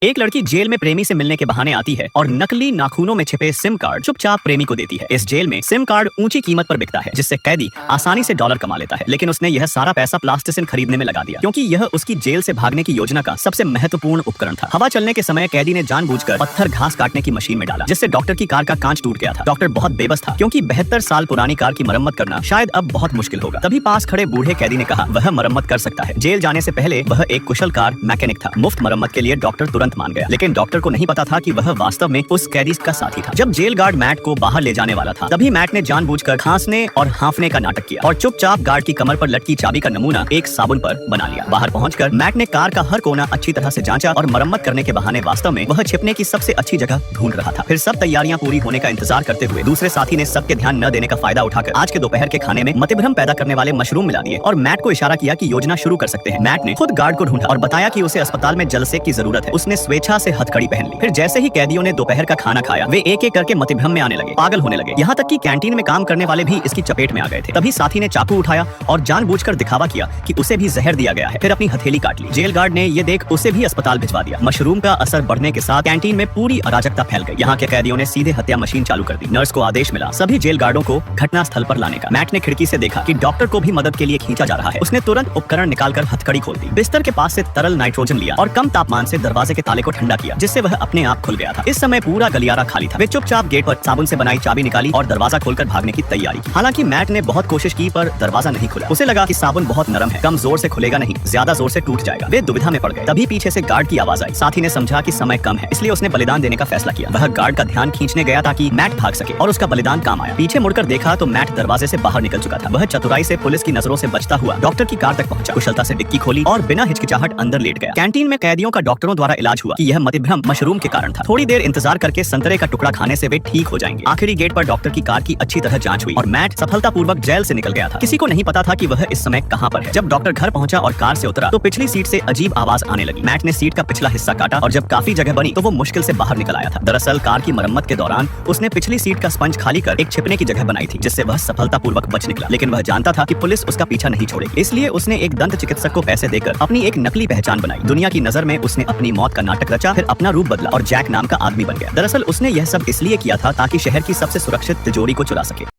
एक लड़की जेल में प्रेमी से मिलने के बहाने आती है और नकली नाखूनों में छिपे सिम कार्ड चुपचाप प्रेमी को देती है। इस जेल में सिम कार्ड ऊंची कीमत पर बिकता है, जिससे कैदी आसानी से डॉलर कमा लेता है। लेकिन उसने यह सारा पैसा प्लास्टिसिन खरीदने में लगा दिया, क्योंकि यह उसकी जेल से भागने की योजना का सबसे महत्वपूर्ण उपकरण था। हवा चलने के समय कैदी ने जानबूझकर पत्थर घास काटने की मशीन में डाला, जिससे डॉक्टर की कार का कांच टूट गया था। डॉक्टर बहुत बेबस था, क्योंकि 72 साल पुरानी कार की मरम्मत करना शायद अब बहुत मुश्किल होगा। तभी पास खड़े बूढ़े कैदी ने कहा वह मरम्मत कर सकता है। जेल जाने से पहले वह एक कुशल कार मैकेनिक था। मुफ्त मरम्मत के लिए डॉक्टर तुरंत मान गया, लेकिन डॉक्टर को नहीं पता था कि वह वास्तव में उस कैदी का साथी था। जब जेल गार्ड मैट को बाहर ले जाने वाला था, तभी मैट ने जानबूझकर खांसने और हांफने का नाटक किया और चुपचाप गार्ड की कमर पर लटकी चाबी का नमूना एक साबुन पर बना लिया। बाहर पहुंचकर मैट ने कार का हर कोना अच्छी तरह से जांचा और मरम्मत करने के बहाने वास्तव में वह छिपने की सबसे अच्छी जगह ढूंढ रहा था। फिर सब तैयारियां पूरी होने का इंतजार करते हुए दूसरे साथी ने सबके ध्यान न देने का फायदा उठाकर आज के दोपहर के खाने में मतिभ्रम पैदा करने वाले मशरूम मिला दिए और मैट को इशारा किया कि योजना शुरू कर सकते हैं। मैट ने खुद गार्ड को ढूंढा और बताया कि उसे अस्पताल में जलसे की जरूरत है। उसने स्वेच्छा से हथकड़ी पहन ली। फिर जैसे ही कैदियों ने दोपहर का खाना खाया, वे एक एक करके मतिभ्रम में आने लगे, पागल होने लगे। यहाँ तक कि कैंटीन में काम करने वाले भी इसकी चपेट में आ गए थे। तभी साथी ने चाकू उठाया और जानबूझकर दिखावा किया कि उसे भी जहर दिया गया है। फिर अपनी हथेली काट ली। जेल गार्ड ने ये देख उसे भी अस्पताल भिजवा दिया। मशरूम का असर बढ़ने के साथ कैंटीन में पूरी अराजकता फैल गई। यहाँ के कैदियों ने सीधे हत्या मशीन चालू कर दी। नर्स को आदेश मिला सभी जेल गार्डों को घटना स्थल पर लाने का। मैट ने खिड़की से देखा कि डॉक्टर को भी मदद के लिए खींचा जा रहा है। उसने तुरंत उपकरण निकालकर हथकड़ी खोल दी, बिस्तर के पास से तरल नाइट्रोजन लिया और कम तापमान से दरवाजे के ताले को ठंडा किया, जिससे वह अपने आप खुल गया था। इस समय पूरा गलियारा खाली था। वे चुपचाप गेट पर साबुन से बनाई चाबी निकाली और दरवाजा खोलकर भागने की तैयारी की। हालांकि मैट ने बहुत कोशिश की, पर दरवाजा नहीं खुला। उसे लगा कि साबुन बहुत नरम है, कम जोर से खुलेगा नहीं, ज्यादा जोर से टूट जाएगा। वे दुविधा में पड़ गए। तभी पीछे से गार्ड की आवाज आई। साथी ने समझा कि समय कम है, इसलिए उसने बलिदान देने का फैसला किया। वह गार्ड का ध्यान खींचने गया ताकि मैट भाग सके, और उसका बलिदान काम आया। पीछे मुड़कर देखा तो मैट दरवाजे से बाहर निकल चुका था। वह चतुराई से पुलिस की नजरों से बचता हुआ डॉक्टर की कार तक पहुंचा, कुशलता से डिक्की खोली और बिना हिचकिचाहट अंदर लेट गया। कैंटीन में कैदियों का डॉक्टरों द्वारा इलाज हुआ कि यह मतिभ्रम मशरूम के कारण था। थोड़ी देर इंतजार करके संतरे का टुकड़ा खाने से वे ठीक हो जाएंगे। आखिरी गेट पर डॉक्टर की कार की अच्छी तरह जांच हुई और मैट सफलतापूर्वक जेल से निकल गया था। किसी को नहीं पता था कि वह इस समय कहां पर है। जब डॉक्टर घर पहुंचा और कार से उतरा तो पिछली सीट से अजीब आवाज आने लगी। मैट ने सीट का पिछला हिस्सा काटा और जब काफी जगह बनी तो वो मुश्किल से बाहर निकल आया था। दरअसल कार की मरम्मत के दौरान उसने पिछली सीट का स्पंज खाली कर एक छिपने की जगह बनाई थी, जिससे वह सफलतापूर्वक बच निकला। लेकिन वह जानता था कि पुलिस उसका पीछा नहीं छोड़ेगी, इसलिए उसने एक दंत चिकित्सक को पैसे देकर अपनी एक नकली पहचान बनाई। दुनिया की नजर में उसने अपनी मौत का नाटक रचा, फिर अपना रूप बदला और जैक नाम का आदमी बन गया। दरअसल उसने यह सब इसलिए किया था ताकि शहर की सबसे सुरक्षित तिजोरी को चुरा सके।